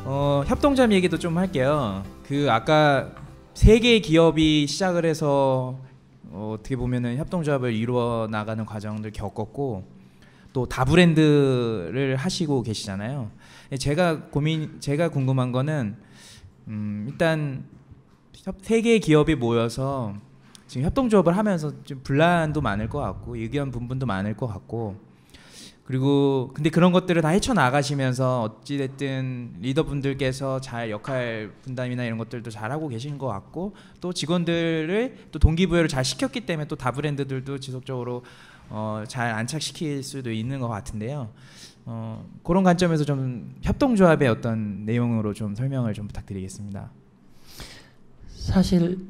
협동조합 얘기도 좀 할게요. 그 아까 세 개의 기업이 시작을 해서 어떻게 보면은 협동조합을 이루어 나가는 과정들 겪었고 또 다브랜드를 하시고 계시잖아요. 제가 궁금한 거는 일단 세 개의 기업이 모여서 지금 협동조합을 하면서 좀 분란도 많을 것 같고 의견 분분도 많을 것 같고 그리고 근데 그런 것들을 다 헤쳐나가시면서 어찌됐든 리더분들께서 잘 역할 분담이나 이런 것들도 잘 하고 계신 것 같고 또 직원들을 또 동기부여를 잘 시켰기 때문에 또 다브랜드들도 지속적으로 잘 안착시킬 수도 있는 것 같은데요. 그런 관점에서 좀 협동조합의 어떤 내용으로 좀 설명을 좀 부탁드리겠습니다. 사실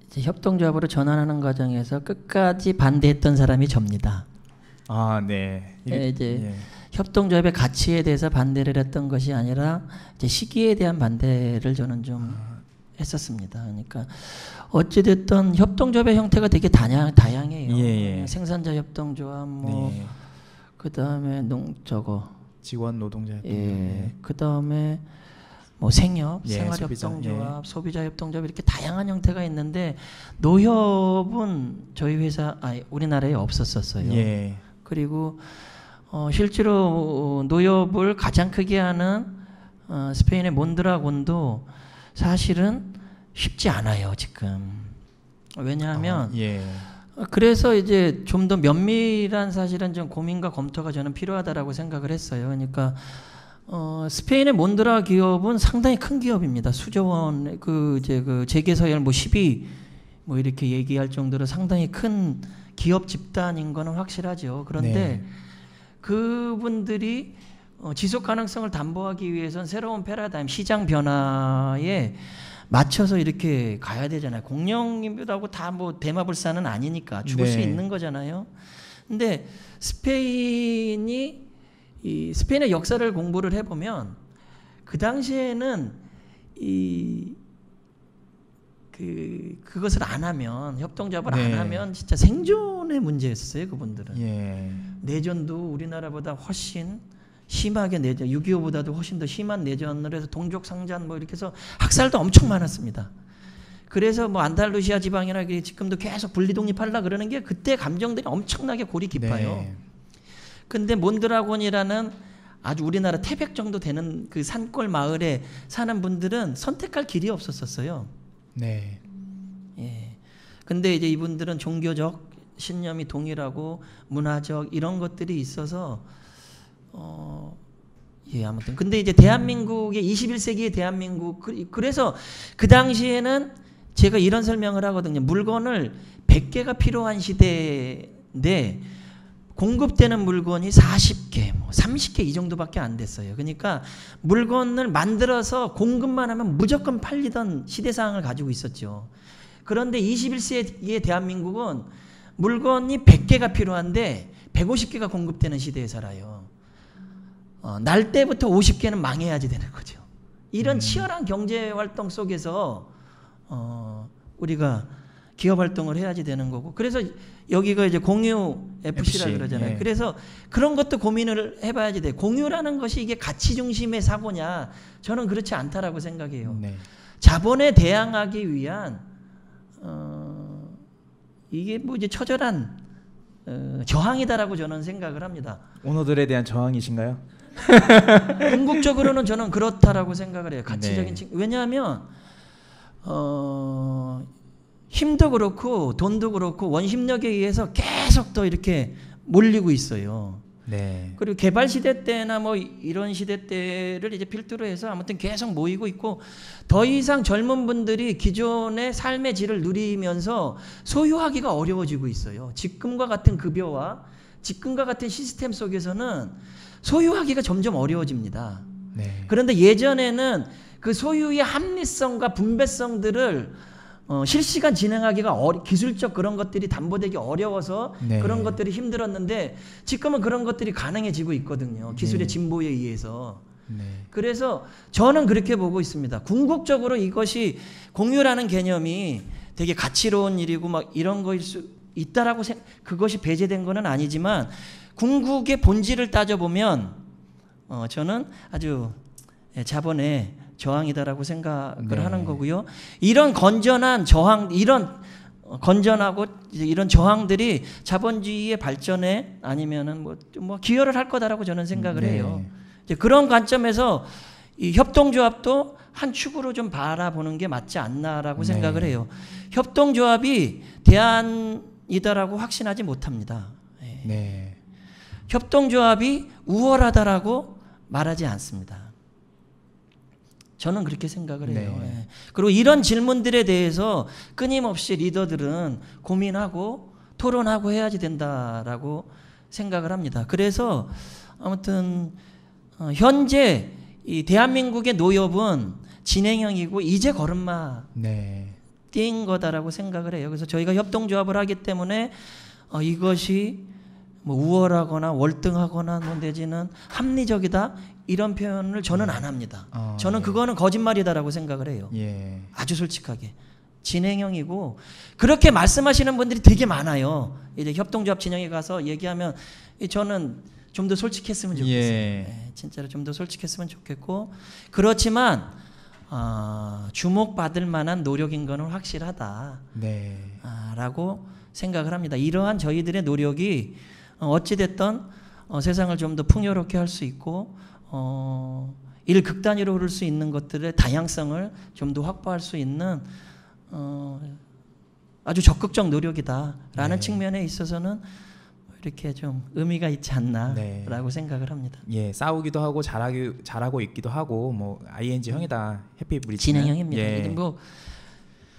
이제 협동조합으로 전환하는 과정에서 끝까지 반대했던 사람이 접니다. 아, 네. 이제 협동조합의 가치에 대해서 반대를 했던 것이 아니라 이제 시기에 대한 반대를 저는 좀 했었습니다. 그러니까 어찌됐든 협동조합의 형태가 되게 다양해요. 생산자 협동조합, 그 다음에 직원 노동자 협동조합, 그 다음에 생협, 생활협동조합, 소비자협동조합 이렇게 다양한 형태가 있는데 노협은 저희 회사, 우리나라에 없었어요. 그리고 실제로 노협을 가장 크게 하는 스페인의 몬드라곤도 사실은 쉽지 않아요 지금. 왜냐하면 그래서 이제 좀 더 면밀한 사실은 좀 고민과 검토가 저는 필요하다라고 생각을 했어요. 그러니까 스페인의 몬드라 기업은 상당히 큰 기업입니다. 수조원 그 재계서열 12 이렇게 얘기할 정도로 상당히 큰 기업 집단인 거는 확실하죠. 그런데 그분들이 지속 가능성을 담보하기 위해서는 새로운 패러다임, 시장 변화에 맞춰서 이렇게 가야 되잖아요. 공룡이라고 다 대마불사는 아니니까 죽을 수 있는 거잖아요. 근데 스페인의 역사를 공부를 해보면 그 당시에는 그것을 안 하면 협동조합을 안 하면 진짜 생존의 문제였어요. 그분들은 내전도 우리나라보다 훨씬 심하게 6.25보다도 훨씬 더 심한 내전을 해서 동족 상잔 이렇게 해서 학살도 엄청 많았습니다. 그래서 안달루시아 지방이나 지금도 계속 분리독립하려 그러는 게 그때 감정들이 엄청나게 골이 깊어요. 근데 몬드라곤이라는 아주 우리나라 태백 정도 되는 그 산골 마을에 사는 분들은 선택할 길이 없었어요. 근데 이제 이분들은 종교적 신념이 동일하고 문화적 이런 것들이 있어서 아무튼 근데 이제 대한민국의 21세기의 대한민국 그래서 그 당시에는 제가 이런 설명을 하거든요. 물건을 100개가 필요한 시대인데 공급되는 물건이 40개, 30개 이 정도밖에 안 됐어요. 그러니까 물건을 만들어서 공급만 하면 무조건 팔리던 시대 상황을 가지고 있었죠. 그런데 21세기의 대한민국은 물건이 100개가 필요한데 150개가 공급되는 시대에 살아요. 날 때부터 50개는 망해야지 되는 거죠. 이런 치열한 경제 활동 속에서 우리가 기업 활동을 해야지 되는 거고, 그래서 여기가 이제 공유 FC라 그러잖아요. 그래서 그런 것도 고민을 해봐야지 돼. 공유라는 것이 이게 가치 중심의 사고냐? 저는 그렇지 않다라고 생각해요. 자본에 대항하기 위한 이게 이제 처절한 저항이다라고 저는 생각을 합니다. 오너들에 대한 저항이신가요? 궁극적으로는 저는 그렇다라고 생각을 해요. 가치적인 왜냐하면 힘도 그렇고 돈도 그렇고 원심력에 의해서 계속 더 이렇게 몰리고 있어요. 그리고 개발 시대 때나 이런 시대 때를 이제 필두로 해서 아무튼 계속 모이고 있고, 더 이상 젊은 분들이 기존의 삶의 질을 누리면서 소유하기가 어려워지고 있어요. 직금과 같은 급여와 직금과 같은 시스템 속에서는 소유하기가 점점 어려워집니다. 그런데 예전에는 그 소유의 합리성과 분배성들을 실시간 진행하기가 기술적 그런 것들이 담보되기 어려워서 그런 것들이 힘들었는데 지금은 그런 것들이 가능해지고 있거든요. 기술의 진보에 의해서. 그래서 저는 그렇게 보고 있습니다. 궁극적으로 이것이 공유라는 개념이 되게 가치로운 일이고 이런 거일 수 있다라고 그것이 배제된 거는 아니지만 궁극의 본질을 따져보면 저는 아주 자본의 저항이다라고 생각을 네. 하는 거고요. 이런 건전한 저항, 이런 건전하고 이런 저항들이 자본주의의 발전에 아니면은 뭐 기여를 할 거다라고 저는 생각을 네. 해요. 이제 그런 관점에서 이 협동조합도 한 축으로 좀 바라보는 게 맞지 않나라고 네. 생각을 해요. 협동조합이 대안이다라고 확신하지 못합니다. 네. 협동조합이 우월하다라고 말하지 않습니다. 저는 그렇게 생각을 해요. 네. 예. 그리고 이런 질문들에 대해서 끊임없이 리더들은 고민하고 토론하고 해야지 된다라고 생각을 합니다. 그래서 아무튼 현재 이 대한민국의 노엽은 진행형이고 이제 걸음마 네. 뛴 거다라고 생각을 해요. 그래서 저희가 협동조합을 하기 때문에 이것이 뭐 우월하거나 월등하거나 뭐 내지는 합리적이다 이런 표현을 저는 안 합니다. 저는 네. 그거는 거짓말이다라고 생각을 해요. 예. 아주 솔직하게 진행형이고 그렇게 말씀하시는 분들이 되게 많아요. 이제 협동조합 진영에 가서 얘기하면 저는 좀 더 솔직했으면 좋겠어요. 네, 진짜로 좀 더 솔직했으면 좋겠고 그렇지만 주목받을 만한 노력인 거는 확실하다. 네. 라고 생각을 합니다. 이러한 저희들의 노력이 어찌됐든 세상을 좀 더 풍요롭게 할 수 있고 일 극단위로 흐를 수 있는 것들의 다양성을 좀 더 확보할 수 있는 아주 적극적 노력이다라는 네. 측면에 있어서는 이렇게 좀 의미가 있지 않나라고 네. 생각을 합니다. 예, 싸우기도 하고 잘하고 있기도 하고 뭐 ING 형이다. 해피 브릿지. 진행형입니다. 예. 뭐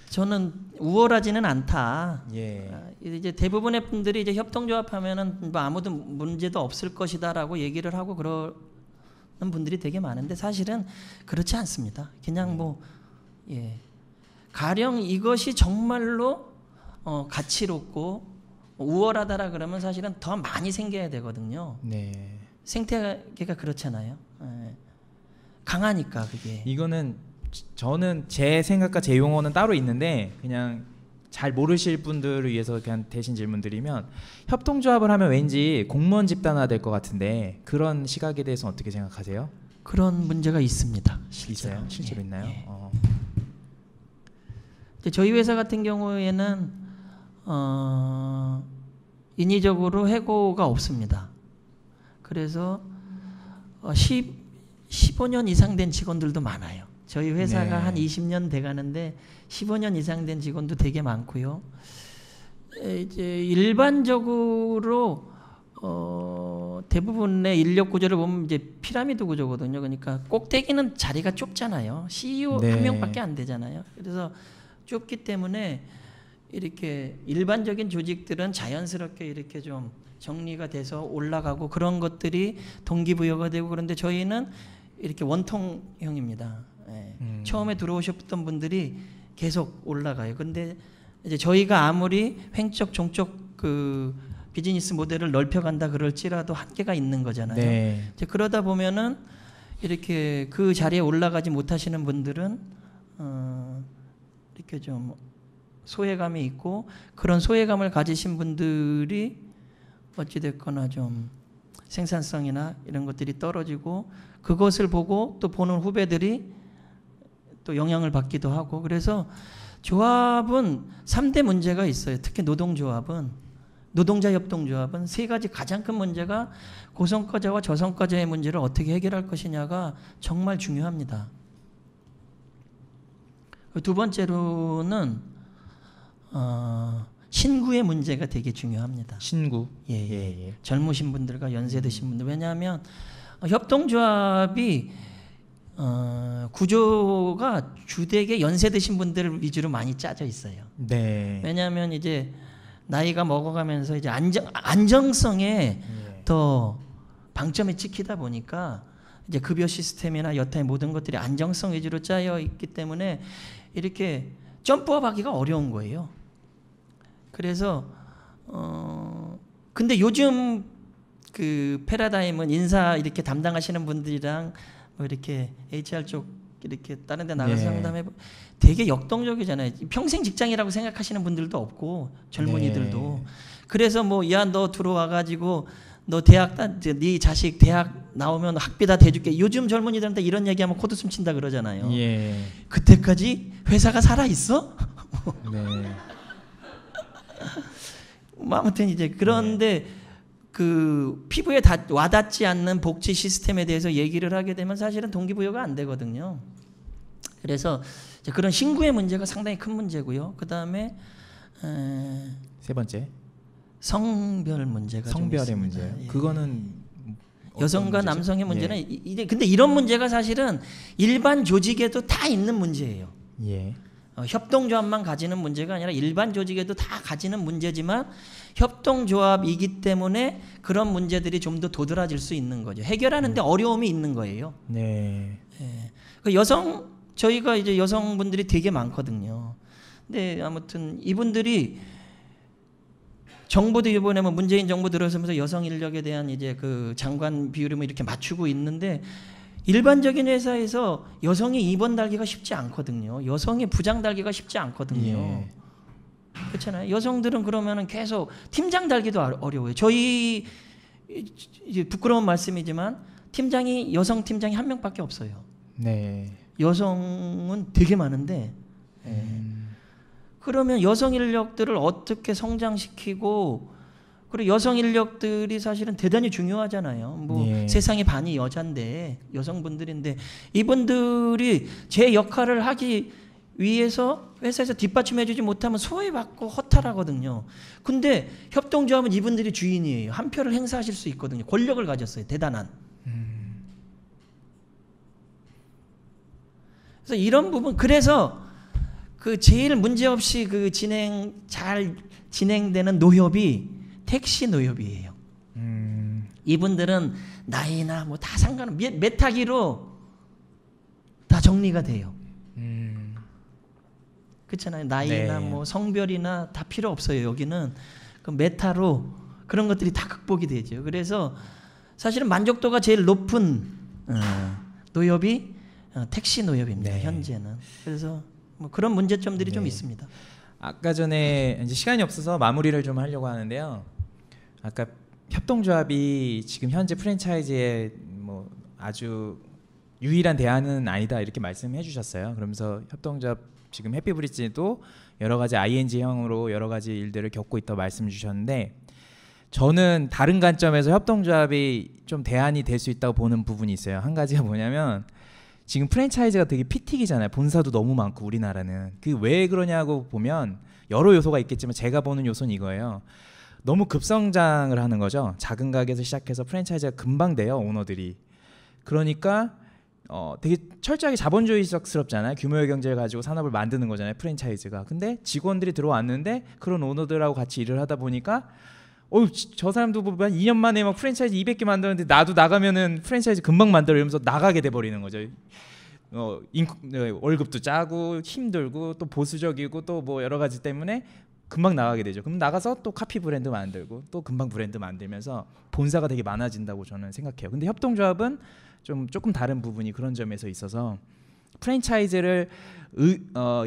저는 우월하지는 않다. 예. 이제 대부분의 분들이 이제 협동조합하면은 뭐 아무도 문제도 없을 것이다라고 얘기를 하고 그러는 분들이 되게 많은데 사실은 그렇지 않습니다. 그냥 뭐 가령 이것이 정말로 가치롭고 우월하다라 그러면 사실은 더 많이 생겨야 되거든요. 네. 생태계가 그렇잖아요. 강하니까 그게. 이거는 저는 제 생각과 제 용어는 따로 있는데 그냥 잘 모르실 분들을 위해서 그냥 대신 질문 드리면 협동조합을 하면 왠지 공무원 집단화 될 것 같은데 그런 시각에 대해서 어떻게 생각하세요? 그런 문제가 있습니다. 실제로. 있어요? 실제로 있나요? 예. 저희 회사 같은 경우에는 인위적으로 해고가 없습니다. 그래서 15년 이상 된 직원들도 많아요. 저희 회사가 한 20년 돼 가는데 15년 이상 된 직원도 되게 많고요. 이제 일반적으로 대부분의 인력 구조를 보면 이제 피라미드 구조거든요. 그러니까 꼭대기는 자리가 좁잖아요. CEO 한 명밖에 안 되잖아요. 그래서 좁기 때문에 이렇게 일반적인 조직들은 자연스럽게 이렇게 좀 정리가 돼서 올라가고 그런 것들이 동기부여가 되고 그런데 저희는 이렇게 원통형입니다. 처음에 들어오셨던 분들이 계속 올라가요. 근데 이제 저희가 아무리 횡적 종적 그 비즈니스 모델을 넓혀간다 그럴지라도 한계가 있는 거잖아요. 네. 이제 그러다 보면은 이렇게 그 자리에 올라가지 못하시는 분들은 이렇게 좀 소외감이 있고 그런 소외감을 가지신 분들이 어찌됐거나 좀 생산성이나 이런 것들이 떨어지고 그것을 보고 또 보는 후배들이 또 영향을 받기도 하고 그래서 조합은 3대 문제가 있어요. 특히 노동조합은 노동자 협동조합은 세 가지 가장 큰 문제가 고성과자와 저성과자의 문제를 어떻게 해결할 것이냐가 정말 중요합니다. 두 번째로는 신구의 문제가 되게 중요합니다. 신구. 예. 젊으신 분들과 연세 드신 분들 왜냐하면 협동조합이 구조가 주되게 연세 드신 분들 위주로 많이 짜져 있어요. 네. 왜냐하면 이제 나이가 먹어가면서 이제 안정성에 더 방점이 찍히다 보니까 이제 급여 시스템이나 여타의 모든 것들이 안정성 위주로 짜여 있기 때문에 이렇게 점프업하기가 어려운 거예요. 그래서 근데 요즘 그 패러다임은 인사 이렇게 담당하시는 분들이랑 뭐 이렇게 HR 쪽 이렇게 다른 데 나가서 상담해 되게 역동적이잖아요. 평생 직장이라고 생각하시는 분들도 없고 젊은이들도. 그래서 뭐 야 너 들어와 가지고 너 네 자식 대학 나오면 학비 다 대줄게. 요즘 젊은이들한테 이런 얘기하면 코드숨 친다 그러잖아요. 예. 그때까지 회사가 살아 있어? 네. 아무튼 이제 그런데 그 피부에 와닿지 않는 복지 시스템에 대해서 얘기를 하게 되면 사실은 동기부여가 안 되거든요. 그래서 이제 그런 신구의 문제가 상당히 큰 문제고요. 그 다음에 세 번째 성별 문제가 성별의 좀 문제. 있습니다. 예. 그거는 여성과 문제죠? 남성의 문제는 예. 근데 이런 문제가 사실은 일반 조직에도 다 있는 문제예요. 예. 협동조합만 가지는 문제가 아니라 일반 조직에도 다 가지는 문제지만 협동조합이기 때문에 그런 문제들이 좀 더 도드라질 수 있는 거죠. 해결하는데 어려움이 있는 거예요. 네. 예. 저희가 이제 여성분들이 되게 많거든요. 근데 아무튼 이분들이 정부도 이번에 뭐 문재인 정부 들어서면서 여성 인력에 대한 이제 그 장관 비율을 뭐 이렇게 맞추고 있는데 일반적인 회사에서 여성이 임원 달기가 쉽지 않거든요. 여성이 부장 달기가 쉽지 않거든요. 예. 그렇잖아요. 여성들은 그러면은 계속 팀장 달기도 어려워요. 저희 이제 부끄러운 말씀이지만 여성 팀장이 한 명밖에 없어요. 네. 여성은 되게 많은데 그러면 여성 인력들을 어떻게 성장시키고 그리고 여성 인력들이 사실은 대단히 중요하잖아요. 뭐 예. 세상의 반이 여잔데 여성분들인데 이분들이 제 역할을 하기 위해서 회사에서 뒷받침해주지 못하면 소외받고 허탈하거든요. 근데 협동조합은 이분들이 주인이에요. 한 표를 행사하실 수 있거든요. 권력을 가졌어요. 대단한. 그래서 이런 부분 그래서 그 제일 문제없이 잘 진행되는 노협이 택시 노협이에요. 이분들은 나이나 뭐 다 메타기로 다 정리가 돼요. 그렇잖아요. 나이나 네. 뭐 성별이나 다 필요 없어요. 여기는 그 메타로 그런 것들이 다 극복이 되죠. 그래서 사실은 만족도가 제일 높은 노협이 택시 노협입니다. 네. 현재는. 그래서 뭐 그런 문제점들이 좀 있습니다. 아까 전에 이제 시간이 없어서 마무리를 좀 하려고 하는데요. 아까 협동조합이 지금 현재 프랜차이즈의 뭐 아주 유일한 대안은 아니다 이렇게 말씀해 주셨어요. 그러면서 협동조합 지금 해피브릿지도 여러 가지 ING형으로 여러 가지 일들을 겪고 있다고 말씀 주셨는데 저는 다른 관점에서 협동조합이 좀 대안이 될 수 있다고 보는 부분이 있어요. 한 가지가 뭐냐면 지금 프랜차이즈가 되게 피튀기잖아요. 본사도 너무 많고 우리나라는. 그 왜 그러냐고 보면 여러 요소가 있겠지만 제가 보는 요소는 이거예요. 너무 급성장을 하는 거죠. 작은 가게에서 시작해서 프랜차이즈가 금방 돼요. 오너들이. 그러니까 되게 철저하게 자본주의적스럽잖아요. 규모의 경제를 가지고 산업을 만드는 거잖아요. 프랜차이즈가. 근데 직원들이 들어왔는데 그런 오너들하고 같이 일을 하다 보니까 저 사람도 보면 2년 만에 막 프랜차이즈 200개 만드는데 나도 나가면은 프랜차이즈 금방 만들어 이러면서 나가게 돼버리는 거죠. 월급도 짜고 힘들고 또 보수적이고 또 뭐 여러 가지 때문에 금방 나가게 되죠. 그럼 나가서 또 카피 브랜드 만들고 또 금방 브랜드 만들면서 본사가 되게 많아진다고 저는 생각해요. 근데 협동조합은 조금 다른 부분이 그런 점에서 있어서 프랜차이즈를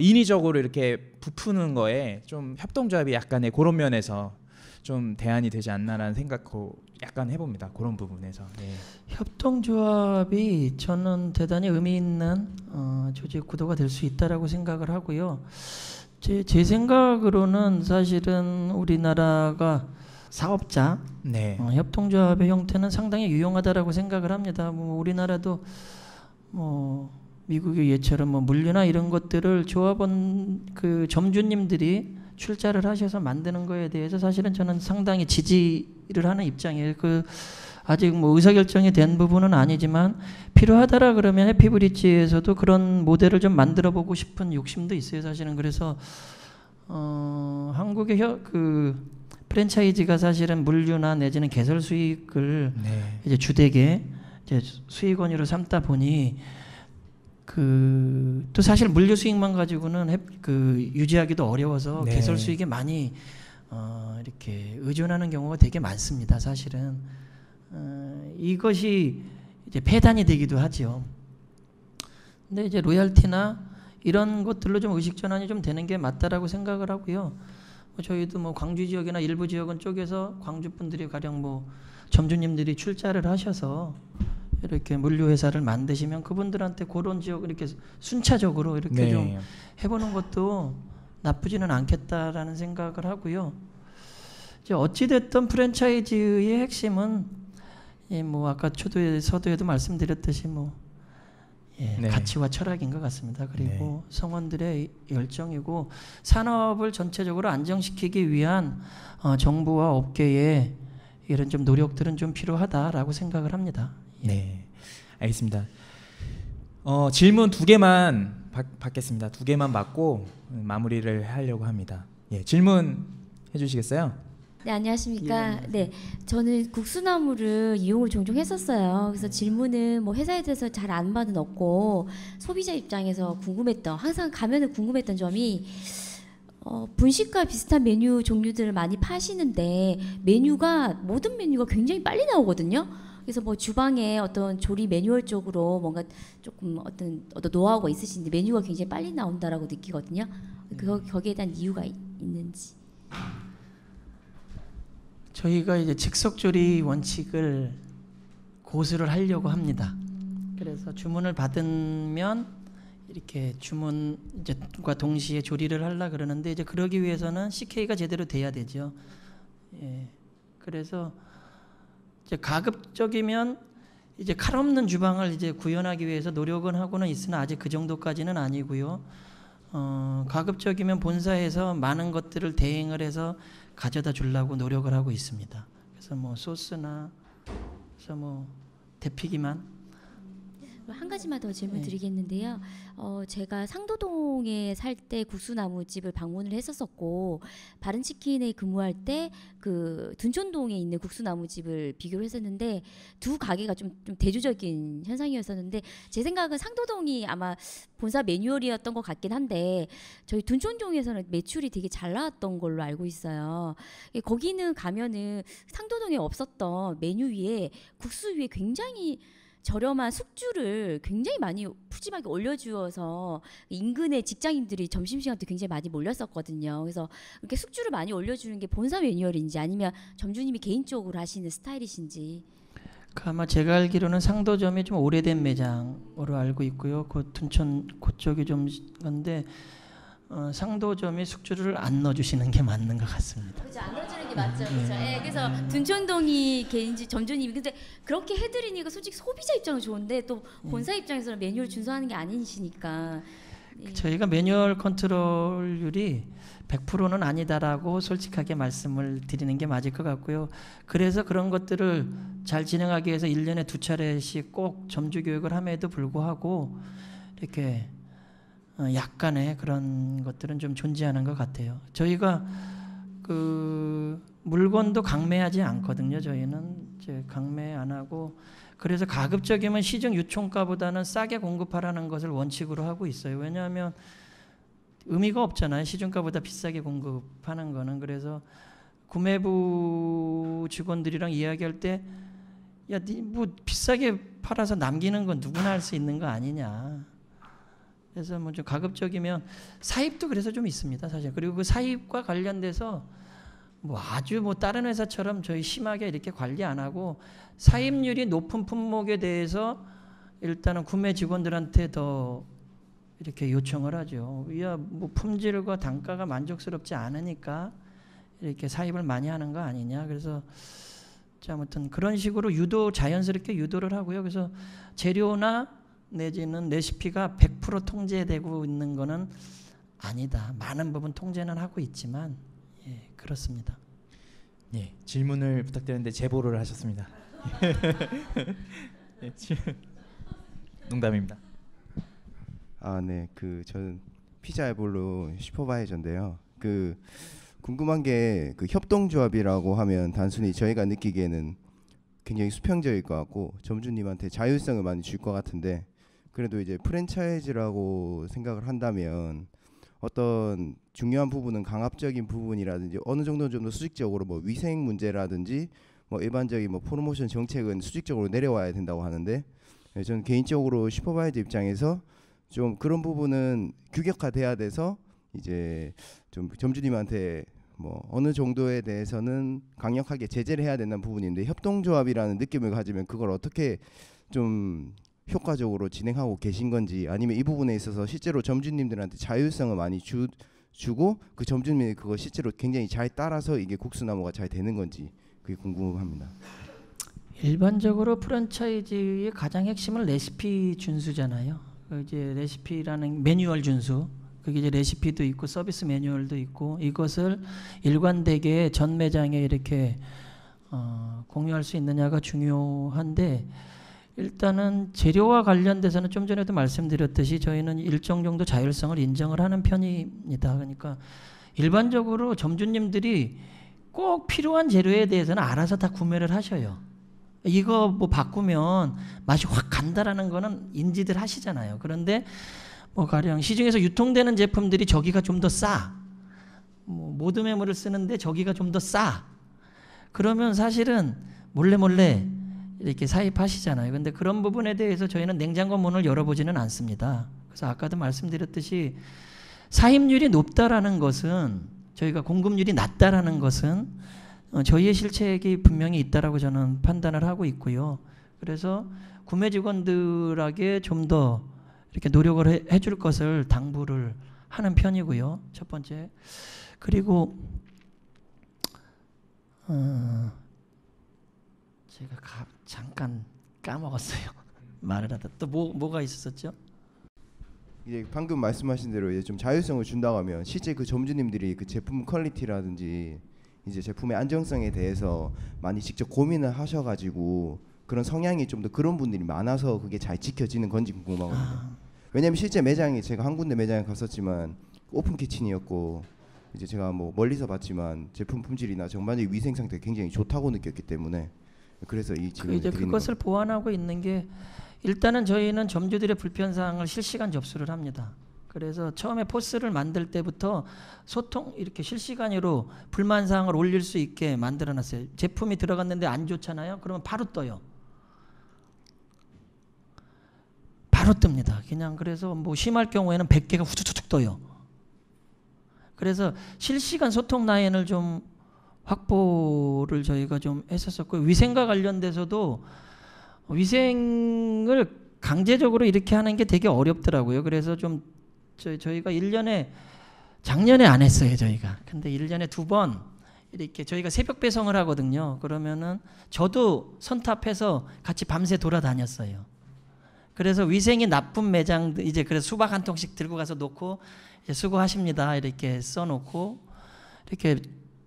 인위적으로 이렇게 부푸는 거에 좀 협동조합이 약간의 그런 면에서 좀 대안이 되지 않나라는 생각을 약간 해봅니다. 그런 부분에서. 네. 협동조합이 저는 대단히 의미 있는 조직 구도가 될 수 있다라고 생각을 하고요. 제 생각으로는 사실은 우리나라가 사업자 네. 협동조합의 형태는 상당히 유용하다라고 생각을 합니다. 뭐 우리나라도 뭐 미국의 예처럼 뭐 물류나 이런 것들을 조합원 그 점주님들이 출자를 하셔서 만드는 거에 대해서 사실은 저는 상당히 지지를 하는 입장이에요. 아직 뭐 의사결정이 된 부분은 아니지만 필요하다라 그러면 해피브릿지에서도 그런 모델을 좀 만들어 보고 싶은 욕심도 있어요. 사실은 그래서 한국의 프랜차이즈가 사실은 물류나 내지는 개설 수익을 이제 주되게 이제 수익원으로 삼다 보니 또 사실 물류 수익만 가지고는 유지하기도 어려워서 개설 수익에 많이 이렇게 의존하는 경우가 되게 많습니다. 사실은 이것이 이제 폐단이 되기도 하죠. 근데 이제 로열티나 이런 것들로 좀 의식 전환이 좀 되는 게 맞다라고 생각을 하고요. 저희도 뭐 광주 지역이나 일부 지역은 쪼개서 광주 분들이 가령 뭐 점주님들이 출자를 하셔서 이렇게 물류 회사를 만드시면 그분들한테 그런 지역 이렇게 순차적으로 이렇게 네. 좀 해보는 것도 나쁘지는 않겠다라는 생각을 하고요. 이제 어찌 됐든 프랜차이즈의 핵심은 뭐 아까 초도에 서두에도 말씀드렸듯이 뭐 네. 가치와 철학인 것 같습니다. 그리고 성원들의 열정이고 산업을 전체적으로 안정시키기 위한 정부와 업계의 이런 좀 노력들은 좀 필요하다라고 생각을 합니다. 네, 알겠습니다. 질문 2개만 받겠습니다. 2개만 받고 마무리를 하려고 합니다. 예, 질문 해주시겠어요? 네, 안녕하십니까. 네, 저는 국수나무를 이용을 종종 했었어요. 그래서 질문은 뭐 회사에 대해서 잘 아는 바는 없고 소비자 입장에서 항상 가면은 궁금했던 점이 분식과 비슷한 메뉴 종류들을 많이 파시는데 모든 메뉴가 굉장히 빨리 나오거든요. 그래서 뭐 주방에 어떤 조리 매뉴얼적으로 뭔가 조금 어떤 노하우가 있으신데 메뉴가 굉장히 빨리 나온다라고 느끼거든요. 거기에 대한 이유가 있는지. 저희가 이제 즉석조리 원칙을 고수를 하려고 합니다. 그래서 주문을 받으면 이렇게 주문과 동시에 조리를 하려 그러는데 이제 그러기 위해서는 CK가 제대로 돼야 되죠. 예. 그래서 이제 가급적이면 이제 칼 없는 주방을 이제 구현하기 위해서 노력은 하고는 있으나 아직 그 정도까지는 아니고요. 가급적이면 본사에서 많은 것들을 대행을 해서 가져다 주려고 노력을 하고 있습니다. 그래서 뭐 소스나 그래서 뭐 데피기만 한 가지만 더 질문 드리겠는데요. 제가 상도동에 살 때 국수나무집을 방문을 했었었고 바른치킨에 근무할 때 그 둔촌동에 있는 국수나무집을 비교를 했었는데 두 가게가 좀 대조적인 현상이었었는데 제 생각은 상도동이 아마 본사 매뉴얼이었던 것 같긴 한데 저희 둔촌동에서는 매출이 되게 잘 나왔던 걸로 알고 있어요. 거기는 가면은 상도동에 없었던 메뉴 위에 국수 위에 굉장히 저렴한 숙주를 굉장히 많이 푸짐하게 올려주어서 인근의 직장인들이 점심시간 때 굉장히 많이 몰렸었거든요. 그래서 이렇게 숙주를 많이 올려주는 게 본사 매뉴얼인지 아니면 점주님이 개인적으로 하시는 스타일이신지. 아마 제가 알기로는 상도점이 좀 오래된 매장으로 알고 있고요. 그 둔촌 그쪽이 좀 건데 상도점이 숙주를 안 넣어주시는 게 맞는 것 같습니다. 그렇죠, 안 넣어주는 게 맞죠, 그렇죠. 예, 그래서 둔촌동이 개인지 점주님이 근데 그렇게 해드리니까 솔직히 소비자 입장은 좋은데 또 본사 입장에서는 매뉴얼 준수하는 게 아니시니까. 예. 저희가 매뉴얼 컨트롤률이 100%는 아니다라고 솔직하게 말씀을 드리는 게 맞을 것 같고요. 그래서 그런 것들을 잘 진행하기 위해서 1년에 2차례씩 꼭 점주 교육을 함에도 불구하고 이렇게 약간의 그런 것들은 좀 존재하는 것 같아요. 저희가 그 물건도 강매하지 않거든요. 저희는 이제 강매 안 하고 그래서 가급적이면 시중 유총가보다는 싸게 공급하라는 것을 원칙으로 하고 있어요. 왜냐하면 의미가 없잖아요. 시중가보다 비싸게 공급하는 거는. 그래서 구매부 직원들이랑 이야기할 때 야, 니 뭐 비싸게 팔아서 남기는 건 누구나 할 수 있는 거 아니냐. 그래서 뭐 좀 가급적이면 사입도 그래서 좀 있습니다, 사실. 그리고 그 사입과 관련돼서 뭐 아주 뭐 다른 회사처럼 저희 심하게 이렇게 관리 안 하고 사입률이 높은 품목에 대해서 일단은 구매 직원들한테 더 이렇게 요청을 하죠. 야, 뭐 품질과 단가가 만족스럽지 않으니까 이렇게 사입을 많이 하는 거 아니냐. 그래서 아무튼 그런 식으로 자연스럽게 유도를 하고요. 그래서 재료나 내지는 레시피가 100% 통제되고 있는 거는 아니다. 많은 부분 통제는 하고 있지만 그렇습니다. 예, 질문을 부탁드렸는데 제보를 하셨습니다. 예, 농담입니다. 네, 저는 피자에볼로 슈퍼바이저인데요. 궁금한 게 협동조합이라고 하면 단순히 저희가 느끼기에는 굉장히 수평적일 것 같고 점주님한테 자율성을 많이 줄 것 같은데 그래도 이제 프랜차이즈라고 생각을 한다면 어떤 중요한 부분은 강압적인 부분이라든지 어느 정도는 좀 더 수직적으로 뭐 위생 문제라든지 뭐 일반적인 뭐 프로모션 정책은 수직적으로 내려와야 된다고 하는데 저는 개인적으로 슈퍼바이저 입장에서 좀 그런 부분은 규격화돼야 돼서 이제 좀 점주님한테 뭐 어느 정도에 대해서는 강력하게 제재를 해야 된다는 부분인데 협동조합이라는 느낌을 가지면 그걸 어떻게 좀 효과적으로 진행하고 계신 건지 아니면 이 부분에 있어서 실제로 점주님들한테 자율성을 많이 주고 그 점주님이 그걸 실제로 굉장히 잘 따라서 이게 국수나무가 잘 되는 건지 그게 궁금합니다. 일반적으로 프랜차이즈의 가장 핵심은 레시피 준수잖아요. 이제 레시피라는 매뉴얼 준수. 그게 이제 레시피도 있고 서비스 매뉴얼도 있고 이것을 일관되게 전 매장에 이렇게 공유할 수 있느냐가 중요한데 일단은 재료와 관련돼서는 좀 전에도 말씀드렸듯이 저희는 일정 정도 자율성을 인정을 하는 편입니다. 그러니까 일반적으로 점주님들이 꼭 필요한 재료에 대해서는 알아서 다 구매를 하셔요. 이거 뭐 바꾸면 맛이 확 간다라는 거는 인지들 하시잖아요. 그런데 뭐 가령 시중에서 유통되는 제품들이 저기가 좀 더 싸. 뭐 모드메모를 쓰는데 저기가 좀 더 싸. 그러면 사실은 몰래 이렇게 사입하시잖아요. 근데 그런 부분에 대해서 저희는 냉장고 문을 열어보지는 않습니다. 그래서 아까도 말씀드렸듯이 사입률이 높다라는 것은 저희가 공급률이 낮다라는 것은 저희의 실책이 분명히 있다라고 저는 판단을 하고 있고요. 그래서 구매 직원들에게 좀 더 이렇게 노력을 해줄 것을 당부를 하는 편이고요. 첫 번째. 그리고 제가 잠깐 까먹었어요. 말을 하다 또 뭐가 있었죠? 이제 방금 말씀하신 대로 이제 좀 자율성을 준다고 하면 실제 그 점주님들이 그 제품 퀄리티라든지 이제 제품의 안정성에 대해서 많이 직접 고민을 하셔가지고 그런 성향이 좀 더 그런 분들이 많아서 그게 잘 지켜지는 건지 궁금하거든요. 왜냐면 실제 매장이 제가 한 군데 매장에 갔었지만 오픈 키친이었고 이제 제가 뭐 멀리서 봤지만 제품 품질이나 전반적인 위생 상태가 굉장히 좋다고 느꼈기 때문에 그래서 이 질문을 이제 드리는 그것을 보완하고 있는 게 일단은 저희는 점주들의 불편사항을 실시간 접수를 합니다. 그래서 처음에 포스를 만들 때부터 소통 이렇게 실시간으로 불만사항을 올릴 수 있게 만들어놨어요. 제품이 들어갔는데 안 좋잖아요. 그러면 바로 떠요. 바로 뜹니다. 그냥 그래서 뭐 심할 경우에는 100개가 후두둑 떠요. 그래서 실시간 소통 라인을 좀 확보를 저희가 좀 했었었고 위생과 관련돼서도 위생을 강제적으로 이렇게 하는 게 되게 어렵더라고요. 그래서 좀 저희가 1년에 작년에 안 했어요. 저희가. 근데 1년에 2번 이렇게 저희가 새벽 배송을 하거든요. 그러면은 저도 선탑해서 같이 밤새 돌아다녔어요. 그래서 위생이 나쁜 매장 이제 그래서 수박 한 통씩 들고 가서 놓고 이제 수고하십니다 이렇게 써놓고 이렇게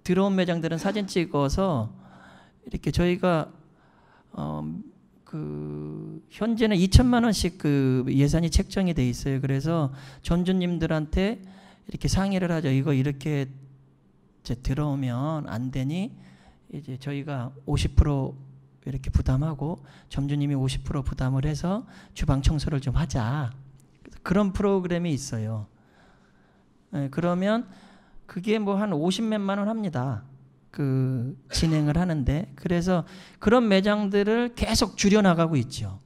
들어온 매장들은 사진 찍어서 이렇게 저희가 그 현재는 2천만 원씩 그 예산이 책정이 돼 있어요. 그래서 점주님들한테 이렇게 상의를 하죠. 이거 이렇게 이제 들어오면 안 되니 이제 저희가 50% 이렇게 부담하고 점주님이 50% 부담을 해서 주방 청소를 좀 하자. 그런 프로그램이 있어요. 네, 그러면 그게 뭐 한 50몇만 원 합니다. 그 진행을 하는데 그래서 그런 매장들을 계속 줄여나가고 있죠.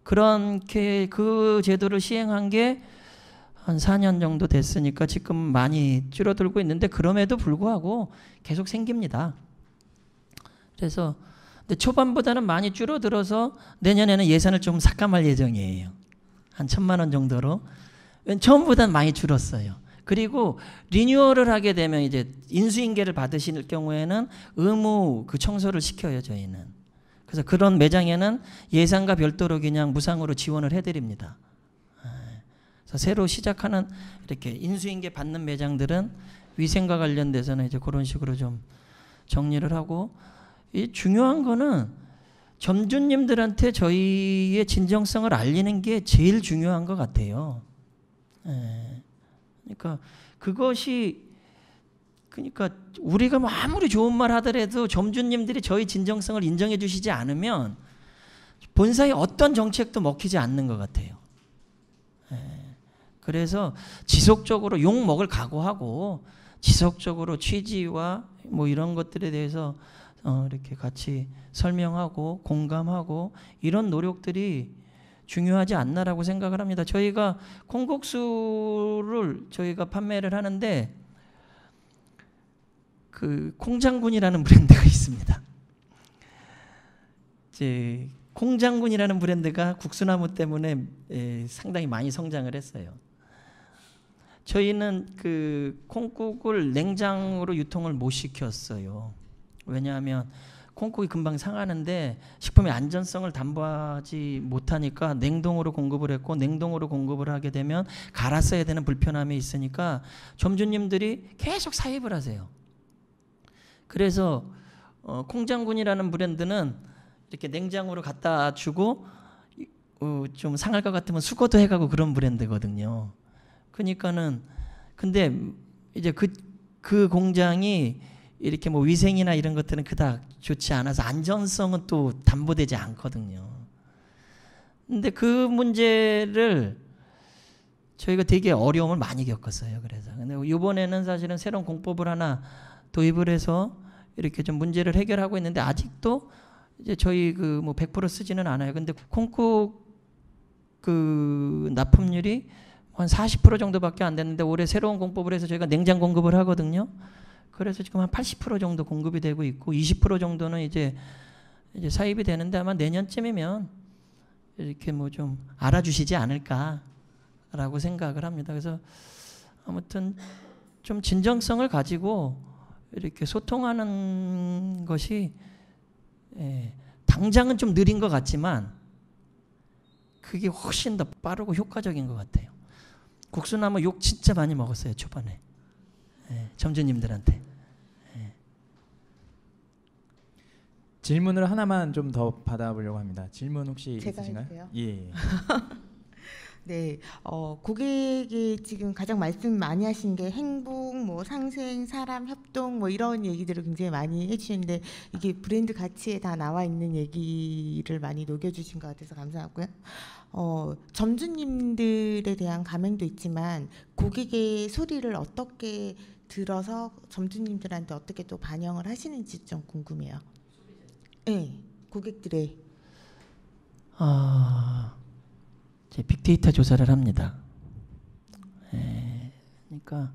그렇게 그 제도를 시행한 게 한 4년 정도 됐으니까 지금 많이 줄어들고 있는데 그럼에도 불구하고 계속 생깁니다. 그래서 근데 초반보다는 많이 줄어들어서 내년에는 예산을 좀 삭감할 예정이에요. 한 1,000만 원 정도로. 처음보다는 많이 줄었어요. 그리고 리뉴얼을 하게 되면 이제 인수인계를 받으실 경우에는 의무 그 청소를 시켜요. 저희는. 그래서 그런 매장에는 예산과 별도로 그냥 무상으로 지원을 해드립니다. 그래서 새로 시작하는 이렇게 인수인계 받는 매장들은 위생과 관련돼서는 이제 그런 식으로 좀 정리를 하고 이 중요한 거는 점주님들한테 저희의 진정성을 알리는 게 제일 중요한 것 같아요. 그러니까 그것이 그러니까 우리가 뭐 아무리 좋은 말 하더라도 점주님들이 저희 진정성을 인정해 주시지 않으면 본사의 어떤 정책도 먹히지 않는 것 같아요. 그래서 지속적으로 욕 먹을 각오하고 지속적으로 취지와 뭐 이런 것들에 대해서 이렇게 같이 설명하고 공감하고 이런 노력들이 중요하지 않나라고 생각을 합니다. 저희가 콩국수를 저희가 판매를 하는데 그 콩장군이라는 브랜드가 있습니다. 이제 콩장군이라는 브랜드가 국수나무 때문에 상당히 많이 성장을 했어요. 저희는 그 콩국을 냉장으로 유통을 못 시켰어요. 왜냐하면 콩국이 금방 상하는데 식품의 안전성을 담보하지 못하니까 냉동으로 공급을 했고, 냉동으로 공급을 하게 되면 갈았어야 되는 불편함이 있으니까 점주님들이 계속 사입을 하세요. 그래서 콩장군이라는 브랜드는 이렇게 냉장으로 갖다 주고 좀 상할 것 같으면 수거도 해가고 그런 브랜드거든요. 그러니까는 근데 이제 그 공장이 이렇게 뭐 위생이나 이런 것들은 그닥 좋지 않아서 안전성은 또 담보되지 않거든요. 근데 그 문제를 저희가 되게 어려움을 많이 겪었어요. 그래서 근데 이번에는 사실은 새로운 공법을 하나 도입을 해서 이렇게 좀 문제를 해결하고 있는데, 아직도 이제 저희 그 뭐 100% 쓰지는 않아요. 근데 콩국 그 납품률이 한 40% 정도밖에 안 됐는데, 올해 새로운 공법을 해서 저희가 냉장 공급을 하거든요. 그래서 지금 한 80% 정도 공급이 되고 있고, 20% 정도는 이제 사입이 되는데, 아마 내년쯤이면 이렇게 뭐 좀 알아주시지 않을까라고 생각을 합니다. 그래서 아무튼 좀 진정성을 가지고 이렇게 소통하는 것이 당장은 좀 느린 것 같지만 그게 훨씬 더 빠르고 효과적인 것 같아요. 국수나무 욕 진짜 많이 먹었어요, 초반에. 점주님들한테. 질문을 하나만 좀 더 받아보려고 합니다. 질문 혹시 제가 있으신가요? 해도요? 예. 네, 고객이 지금 가장 말씀 많이 하신 게 행복, 뭐 상생, 사람, 협동, 뭐 이런 얘기들을 굉장히 많이 해주시는데, 이게 브랜드 가치에 다 나와 있는 얘기를 많이 녹여주신 것 같아서 감사하고요. 점주님들에 대한 감행도 있지만 고객의 소리를 어떻게 들어서 점주님들한테 어떻게 또 반영을 하시는지 좀 궁금해요. 네, 고객들의. 제 빅데이터 조사를 합니다. 그러니까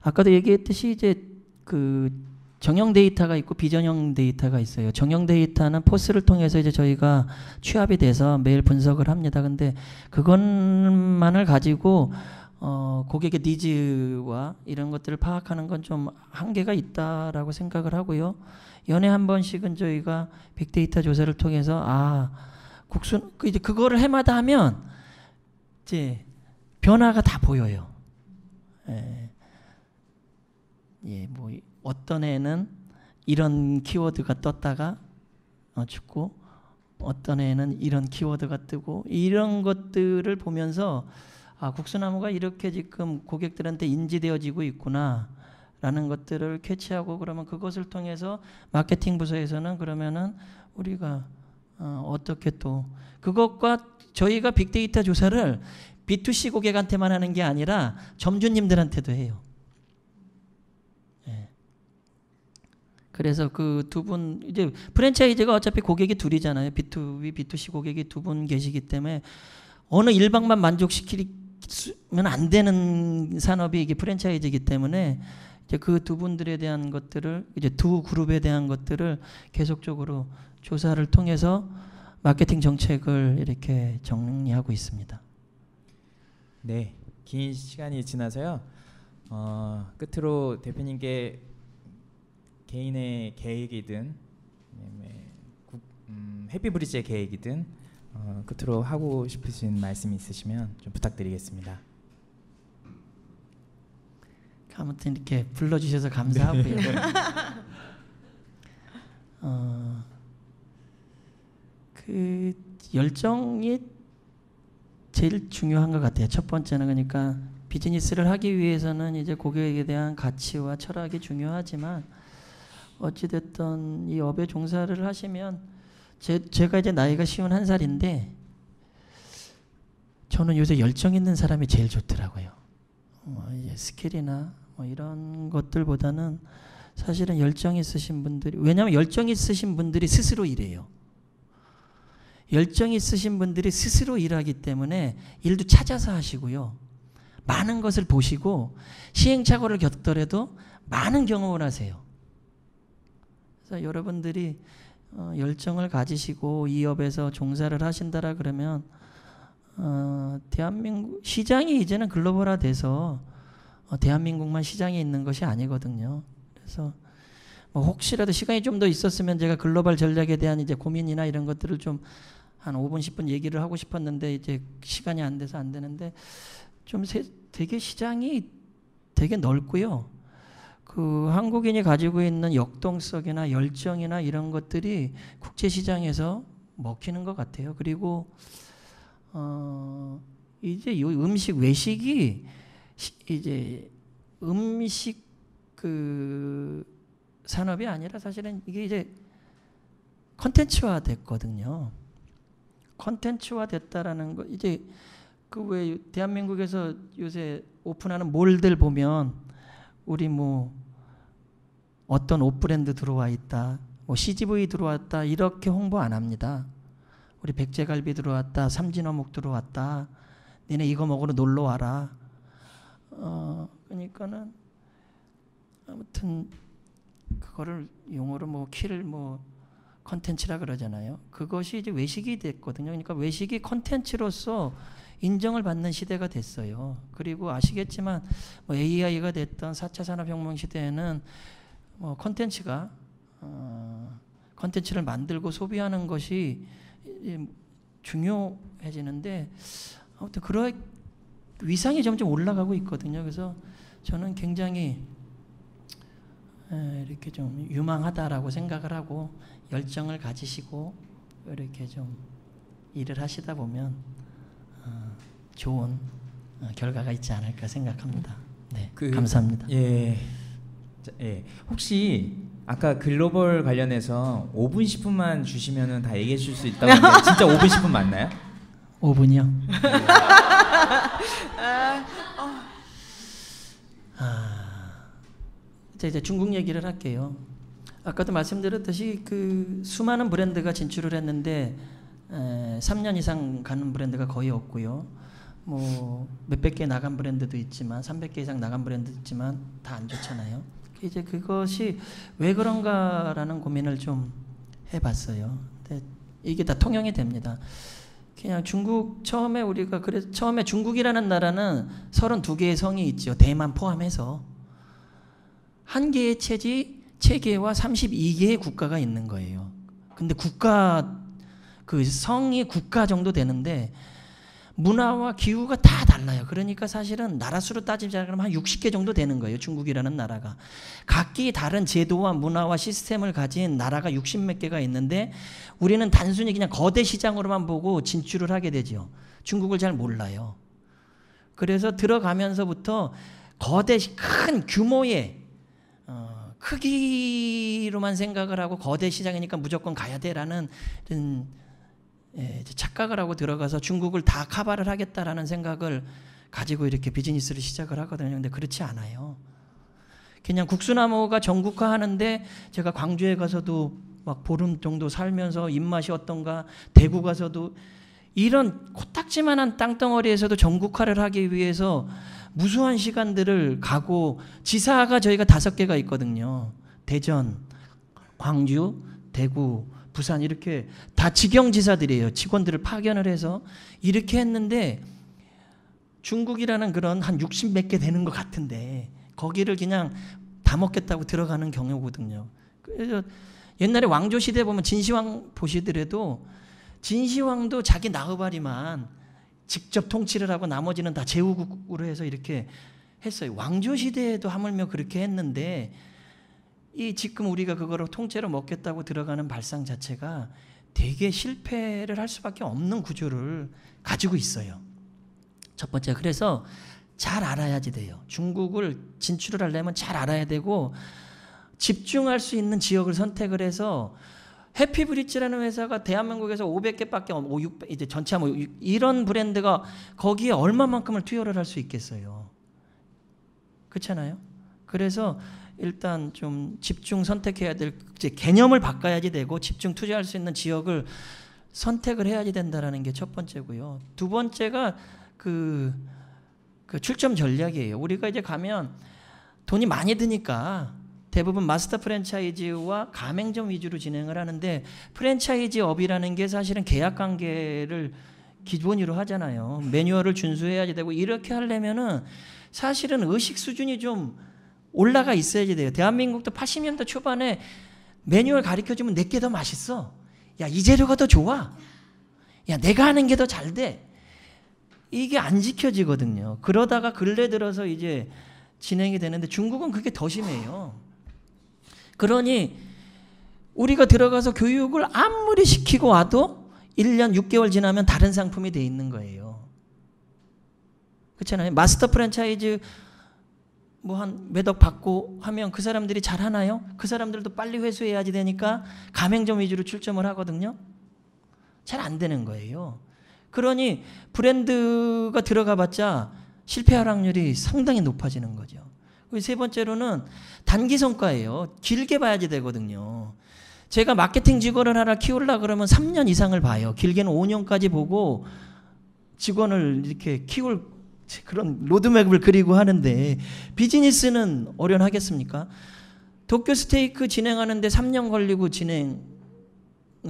아까도 얘기했듯이 이제 그 정형 데이터가 있고 비정형 데이터가 있어요. 정형 데이터는 포스를 통해서 이제 저희가 취합이 돼서 매일 분석을 합니다. 근데 그것만을 가지고 고객의 니즈와 이런 것들을 파악하는 건 좀 한계가 있다라고 생각을 하고요. 연에 한 번씩은 저희가 빅데이터 조사를 통해서 국수 이제 그거를 해마다 하면 이제 변화가 다 보여요. 뭐 어떤 애는 이런 키워드가 떴다가 죽고, 어떤 애는 이런 키워드가 뜨고, 이런 것들을 보면서 국수나무가 이렇게 지금 고객들한테 인지되어지고 있구나라는 것들을 캐치하고, 그러면 그것을 통해서 마케팅 부서에서는 그러면은 우리가 어떻게 또 그것과 저희가 빅데이터 조사를 B2C 고객한테만 하는 게 아니라 점주님들한테도 해요. 그래서 그 두 분 이제 프랜차이즈가 어차피 고객이 둘이잖아요. B2B, B2C 고객이 두 분 계시기 때문에 어느 일방만 만족시키면 안 되는 산업이 이게 프랜차이즈이기 때문에 이제 그 두 분들에 대한 것들을 이제 두 그룹에 대한 것들을 계속적으로 조사를 통해서 마케팅 정책을 이렇게 정리하고 있습니다. 네, 긴 시간이 지나서요. 끝으로 대표님께 개인의 계획이든 해피브리지의 계획이든 끝으로 하고 싶으신 말씀 있으시면 좀 부탁드리겠습니다. 아무튼 이렇게 불러주셔서 감사하고요. 그 열정이 제일 중요한 것 같아요. 첫 번째는 그러니까 비즈니스를 하기 위해서는 이제 고객에 대한 가치와 철학이 중요하지만, 어찌됐든 이 업에 종사를 하시면 제가 이제 나이가 51살인데 저는 요새 열정 있는 사람이 제일 좋더라고요. 이제 스킬이나 뭐 이런 것들보다는 사실은 열정 있으신 분들이, 왜냐하면 열정 있으신 분들이 스스로 일해요. 열정 있으신 분들이 스스로 일하기 때문에 일도 찾아서 하시고요. 많은 것을 보시고 시행착오를 겪더라도 많은 경험을 하세요. 그래서 여러분들이 열정을 가지시고 이 업에서 종사를 하신다라 그러면 대한민국 시장이 이제는 글로벌화돼서 대한민국만 시장에 있는 것이 아니거든요. 그래서 뭐 혹시라도 시간이 좀 더 있었으면 제가 글로벌 전략에 대한 이제 고민이나 이런 것들을 좀 한 5분 10분 얘기를 하고 싶었는데 이제 시간이 안 돼서 안 되는데 좀 되게 시장이 되게 넓고요. 그 한국인이 가지고 있는 역동성이나 열정이나 이런 것들이 국제 시장에서 먹히는 것 같아요. 그리고 이제 이 음식 외식이 이제 음식 그 산업이 아니라 사실은 이게 이제 컨텐츠화 됐거든요. 컨텐츠화 됐다라는 거 이제 그 왜 대한민국에서 요새 오픈하는 몰들 보면 우리 뭐 어떤 옷 브랜드 들어와 있다, 뭐 CGV 들어왔다 이렇게 홍보 안 합니다. 우리 백제갈비 들어왔다, 삼진어묵 들어왔다, 니네 이거 먹으러 놀러 와라. 그러니까는 아무튼 그거를 용어로 뭐 키를 뭐 컨텐츠라 그러잖아요. 그것이 이제 외식이 됐거든요. 그러니까 외식이 컨텐츠로서 인정을 받는 시대가 됐어요. 그리고 아시겠지만 뭐 AI가 됐던 4차 산업혁명 시대에는 뭐 컨텐츠가 컨텐츠를 만들고 소비하는 것이 중요해지는데 아무튼 그런 위상이 점점 올라가고 있거든요. 그래서 저는 굉장히 이렇게 좀 유망하다라고 생각을 하고 열정을 가지시고 이렇게 좀 일을 하시다 보면 좋은 결과가 있지 않을까 생각합니다. 네, 감사합니다. 예, 혹시 아까 글로벌 관련해서 5분 10분만 주시면은 다 얘기해 줄 수 있다고 했는데 진짜 5분 10분 맞나요? 5분이요? 이제 중국 얘기를 할게요. 아까도 말씀드렸듯이 그 수많은 브랜드가 진출을 했는데 3년 이상 가는 브랜드가 거의 없고요. 뭐 몇백 개 나간 브랜드도 있지만 300개 이상 나간 브랜드도 있지만 다 안 좋잖아요. 이제 그것이 왜 그런가라는 고민을 좀 해봤어요. 근데 이게 다 통용이 됩니다. 그냥 중국 처음에 우리가 그래서 처음에 중국이라는 나라는 32개의 성이 있죠. 대만 포함해서 한 개의 체계와 32개의 국가가 있는 거예요. 근데 국가 그 성이 국가 정도 되는데 문화와 기후가 다 달라요. 그러니까 사실은 나라 수로 따지자면 한 60개 정도 되는 거예요. 중국이라는 나라가. 각기 다른 제도와 문화와 시스템을 가진 나라가 60몇 개가 있는데 우리는 단순히 그냥 거대 시장으로만 보고 진출을 하게 되죠. 중국을 잘 몰라요. 그래서 들어가면서부터 거대 큰 규모의 크기로만 생각을 하고 거대 시장이니까 무조건 가야 돼라는 착각을 하고 들어가서 중국을 다 커버를 하겠다라는 생각을 가지고 이렇게 비즈니스를 시작을 하거든요. 근데 그렇지 않아요. 그냥 국수나무가 전국화하는데 제가 광주에 가서도 막 보름 정도 살면서 입맛이 어떤가, 대구 가서도 이런 코딱지만한 땅덩어리에서도 전국화를 하기 위해서 무수한 시간들을 가고 지사가 저희가 5개가 있거든요. 대전, 광주, 대구, 부산 이렇게 다 직영지사들이에요. 직원들을 파견을 해서 이렇게 했는데 중국이라는 그런 한 60몇 개 되는 것 같은데 거기를 그냥 다 먹겠다고 들어가는 경우거든요. 그래서 옛날에 왕조 시대 보면 진시황 보시더라도 진시황도 자기 나으바리만 직접 통치를 하고 나머지는 다 제후국으로 해서 이렇게 했어요. 왕조 시대에도 하물며 그렇게 했는데 이 지금 우리가 그거를 통째로 먹겠다고 들어가는 발상 자체가 되게 실패를 할 수밖에 없는 구조를 가지고 있어요. 첫 번째, 그래서 잘 알아야지 돼요. 중국을 진출을 하려면 잘 알아야 되고 집중할 수 있는 지역을 선택을 해서 해피브릿지라는 회사가 대한민국에서 500개밖에 없고 이제 전체 뭐 이런 브랜드가 거기에 얼마만큼을 투여를 할 수 있겠어요. 그렇잖아요. 그래서 일단 좀 집중 선택해야 될 이제 개념을 바꿔야지 되고 집중 투자할 수 있는 지역을 선택을 해야지 된다라는 게 첫 번째고요. 두 번째가 그 출점 전략이에요. 우리가 이제 가면 돈이 많이 드니까 대부분 마스터 프랜차이즈와 가맹점 위주로 진행을 하는데 프랜차이즈업이라는 게 사실은 계약 관계를 기본으로 하잖아요. 매뉴얼을 준수해야 되고 이렇게 하려면은 사실은 의식 수준이 좀 올라가 있어야지 돼요. 대한민국도 80년대 초반에 매뉴얼 가르쳐주면 내게 더 맛있어. 야, 이 재료가 더 좋아. 야, 내가 하는 게 더 잘 돼. 이게 안 지켜지거든요. 그러다가 근래 들어서 이제 진행이 되는데 중국은 그게 더 심해요. 그러니 우리가 들어가서 교육을 아무리 시키고 와도 1년 6개월 지나면 다른 상품이 돼 있는 거예요. 그렇잖아요. 마스터 프랜차이즈 뭐 한 몇억 받고 하면 그 사람들이 잘 하나요? 그 사람들도 빨리 회수해야지 되니까 가맹점 위주로 출점을 하거든요. 잘 안 되는 거예요. 그러니 브랜드가 들어가 봤자 실패할 확률이 상당히 높아지는 거죠. 세 번째로는 단기 성과예요. 길게 봐야지 되거든요. 제가 마케팅 직원을 하나 키우려고 그러면 3년 이상을 봐요. 길게는 5년까지 보고 직원을 이렇게 키울 그런 로드맵을 그리고 하는데 비즈니스는 어련하겠습니까? 도쿄 스테이크 진행하는데 3년 걸리고 진행을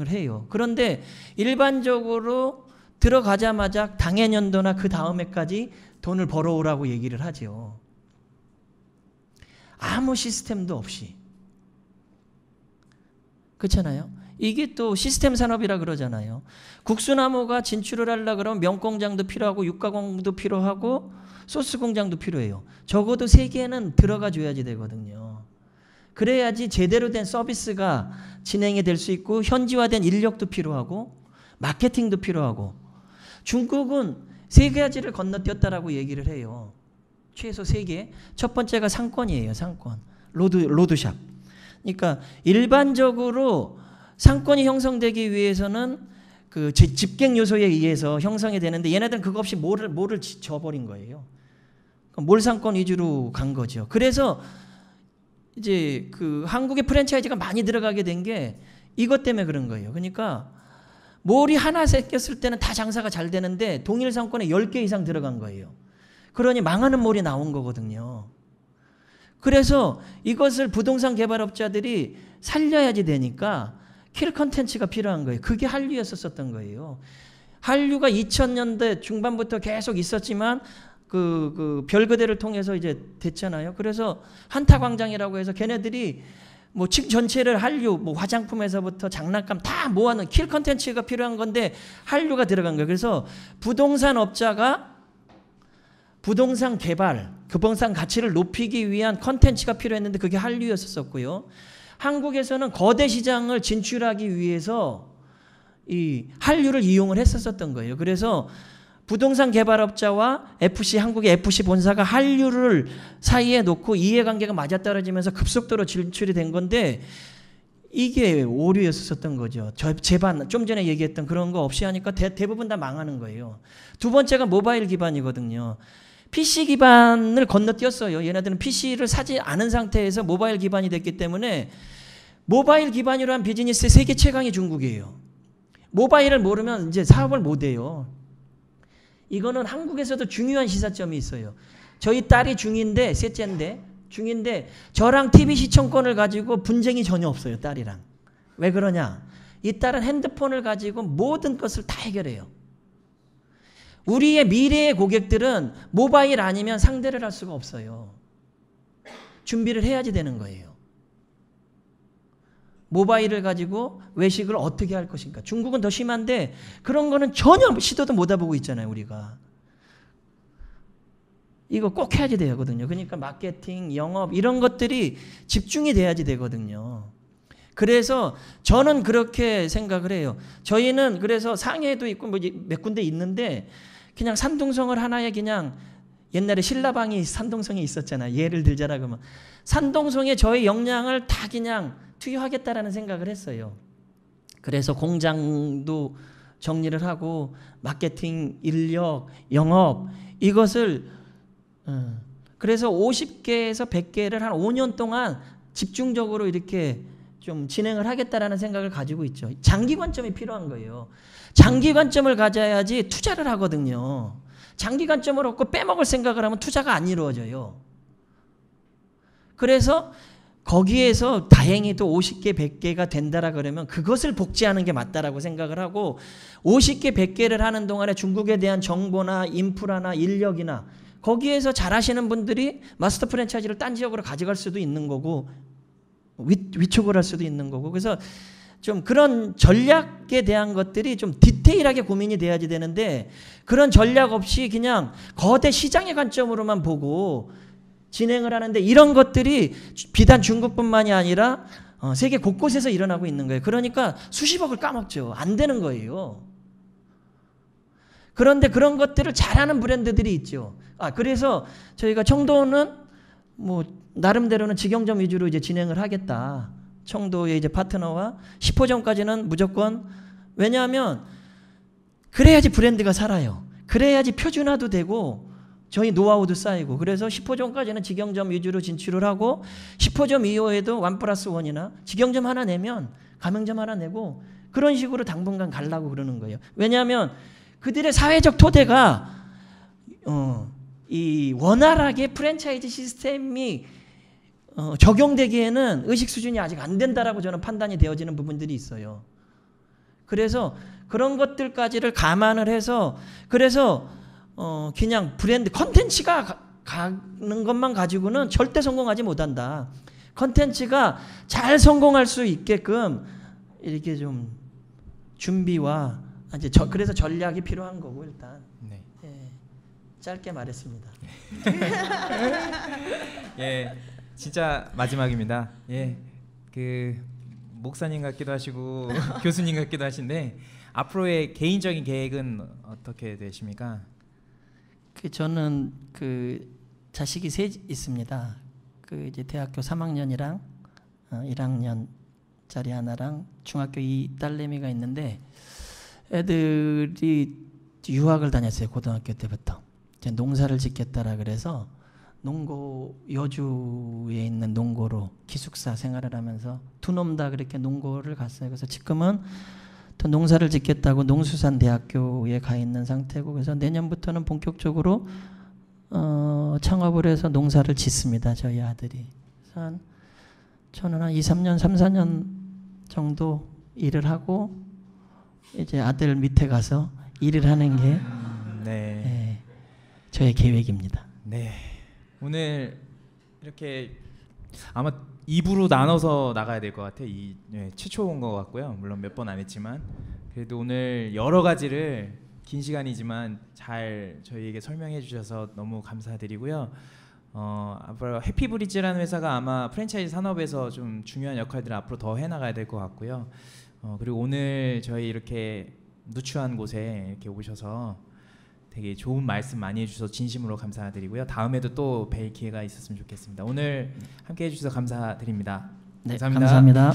해요. 그런데 일반적으로 들어가자마자 당해년도나 그 다음에까지 돈을 벌어오라고 얘기를 하죠. 아무 시스템도 없이. 그렇잖아요. 이게 또 시스템 산업이라 그러잖아요. 국수나무가 진출을 하려고 그러면 면공장도 필요하고 육가공도 필요하고 소스 공장도 필요해요. 적어도 3개는 들어가 줘야지 되거든요. 그래야지 제대로 된 서비스가 진행이 될 수 있고 현지화된 인력도 필요하고 마케팅도 필요하고. 중국은 3가지를 건너뛰었다라고 얘기를 해요. 최소 3개. 첫 번째가 상권이에요. 상권. 로드샵. 그러니까 일반적으로 상권이 형성되기 위해서는 그 집객 요소에 의해서 형성이 되는데 얘네들은 그거 없이 몰을 져버린 거예요. 몰 상권 위주로 간 거죠. 그래서 이제 그 한국의 프랜차이즈가 많이 들어가게 된 게 이것 때문에 그런 거예요. 그러니까 몰이 하나 생겼을 때는 다 장사가 잘 되는데 동일 상권에 10개 이상 들어간 거예요. 그러니 망하는 몰이 나온 거거든요. 그래서 이것을 부동산 개발업자들이 살려야지 되니까 킬 컨텐츠가 필요한 거예요. 그게 한류였었던 거예요. 한류가 2000년대 중반부터 계속 있었지만 그 별거대를 통해서 이제 됐잖아요. 그래서 한타광장이라고 해서 걔네들이 뭐 층 전체를 한류, 뭐 화장품에서부터 장난감 다 모아놓은 킬 컨텐츠가 필요한 건데 한류가 들어간 거예요. 그래서 부동산 업자가 부동산 개발, 부동산 가치를 높이기 위한 컨텐츠가 필요했는데 그게 한류였었고요. 한국에서는 거대 시장을 진출하기 위해서 이 한류를 이용을 했었던 거예요. 그래서 부동산 개발업자와 FC, 한국의 FC 본사가 한류를 사이에 놓고 이해관계가 맞아떨어지면서 급속도로 진출이 된 건데 이게 오류였었던 거죠. 제반 좀 전에 얘기했던 그런 거 없이 하니까 대부분 다 망하는 거예요. 두 번째가 모바일 기반이거든요. PC 기반을 건너뛰었어요. 얘네들은 PC를 사지 않은 상태에서 모바일 기반이 됐기 때문에 모바일 기반으로 한 비즈니스의 세계 최강이 중국이에요. 모바일을 모르면 이제 사업을 못 해요. 이거는 한국에서도 중요한 시사점이 있어요. 저희 딸이 중2인데 셋째인데 중2인데 저랑 TV 시청권을 가지고 분쟁이 전혀 없어요. 딸이랑. 왜 그러냐? 이 딸은 핸드폰을 가지고 모든 것을 다 해결해요. 우리의 미래의 고객들은 모바일 아니면 상대를 할 수가 없어요. 준비를 해야지 되는 거예요. 모바일을 가지고 외식을 어떻게 할 것인가. 중국은 더 심한데 그런 거는 전혀 시도도 못 해보고 있잖아요. 우리가. 이거 꼭 해야지 되거든요. 그러니까 마케팅, 영업 이런 것들이 집중이 돼야지 되거든요. 그래서 저는 그렇게 생각을 해요. 저희는 그래서 상해도 있고 뭐 몇 군데 있는데 그냥 산둥성을 하나에 그냥 옛날에 신라방이 산둥성에 있었잖아요. 예를 들자라 그러면 산둥성에 저희 역량을 다 그냥 투여하겠다라는 생각을 했어요. 그래서 공장도 정리를 하고 마케팅, 인력, 영업 이것을 그래서 50개에서 100개를 한 5년 동안 집중적으로 이렇게 좀 진행을 하겠다라는 생각을 가지고 있죠. 장기 관점이 필요한 거예요. 장기 관점을 가져야지 투자를 하거든요. 장기 관점을 없고 빼먹을 생각을 하면 투자가 안 이루어져요. 그래서 거기에서 다행히도 50개, 100개가 된다라 그러면 그것을 복제하는 게 맞다라고 생각을 하고 50개, 100개를 하는 동안에 중국에 대한 정보나 인프라나 인력이나 거기에서 잘하시는 분들이 마스터 프랜차이즈를 딴 지역으로 가져갈 수도 있는 거고 위촉을 할 수도 있는 거고 그래서 좀 그런 전략에 대한 것들이 좀 디테일하게 고민이 돼야지 되는데 그런 전략 없이 그냥 거대 시장의 관점으로만 보고 진행을 하는데 이런 것들이 비단 중국뿐만이 아니라 세계 곳곳에서 일어나고 있는 거예요. 그러니까 수십억을 까먹죠. 안 되는 거예요. 그런데 그런 것들을 잘하는 브랜드들이 있죠. 그래서 저희가 청도는 뭐 나름대로는 직영점 위주로 이제 진행을 하겠다. 청도의 이제 파트너와 10호점까지는 무조건 왜냐하면 그래야지 브랜드가 살아요. 그래야지 표준화도 되고 저희 노하우도 쌓이고 그래서 10호점까지는 직영점 위주로 진출을 하고 10호점 이후에도 1+1이나 직영점 하나 내면 가맹점 하나 내고 그런 식으로 당분간 가려고 그러는 거예요. 왜냐하면 그들의 사회적 토대가 이 원활하게 프랜차이즈 시스템이 적용되기에는 의식 수준이 아직 안 된다라고 저는 판단이 되어지는 부분들이 있어요. 그래서 그런 것들까지를 감안을 해서 그래서 그냥 브랜드 컨텐츠가 가는 것만 가지고는 절대 성공하지 못한다. 컨텐츠가 잘 성공할 수 있게끔 이렇게 좀 준비와 이제 그래서 전략이 필요한 거고 일단 네. 예, 짧게 말했습니다. 예, 진짜 마지막입니다. 예, 그 목사님 같기도 하시고 교수님 같기도 하신데 앞으로의 개인적인 계획은 어떻게 되십니까? 저는 그 자식이 셋 있습니다. 그 이제 대학교 3학년이랑 1학년짜리 하나랑 중학교 2 딸내미가 있는데 애들이 유학을 다녔어요. 고등학교 때부터. 이제 농사를 짓겠다라 그래서 여주에 있는 농고로 기숙사 생활을 하면서 두 놈 다 그렇게 농고를 갔어요. 그래서 지금은 또 농사를 짓겠다고 농수산대학교에 가 있는 상태고 그래서 내년부터는 본격적으로 창업을 해서 농사를 짓습니다. 저희 아들이. 그래서 저는 한 2, 3년, 3, 4년 정도 일을 하고 이제 아들 밑에 가서 일을 하는 게 네, 저의 계획입니다. 네. 오늘 이렇게 아마 2부로 나눠서 나가야 될 것 같아요. 최초 온 것 같고요. 물론 몇 번 안 했지만 그래도 오늘 여러 가지를 긴 시간이지만 잘 저희에게 설명해 주셔서 너무 감사드리고요. 앞으로 해피브리지라는 회사가 아마 프랜차이즈 산업에서 좀 중요한 역할들을 앞으로 더 해나가야 될 것 같고요. 그리고 오늘 저희 이렇게 누추한 곳에 이렇게 오셔서 되게 좋은 말씀 많이 해주셔서 진심으로 감사드리고요. 다음에도 또 뵐 기회가 있었으면 좋겠습니다. 오늘 함께 해주셔서 감사드립니다. 네, 감사합니다. 감사합니다.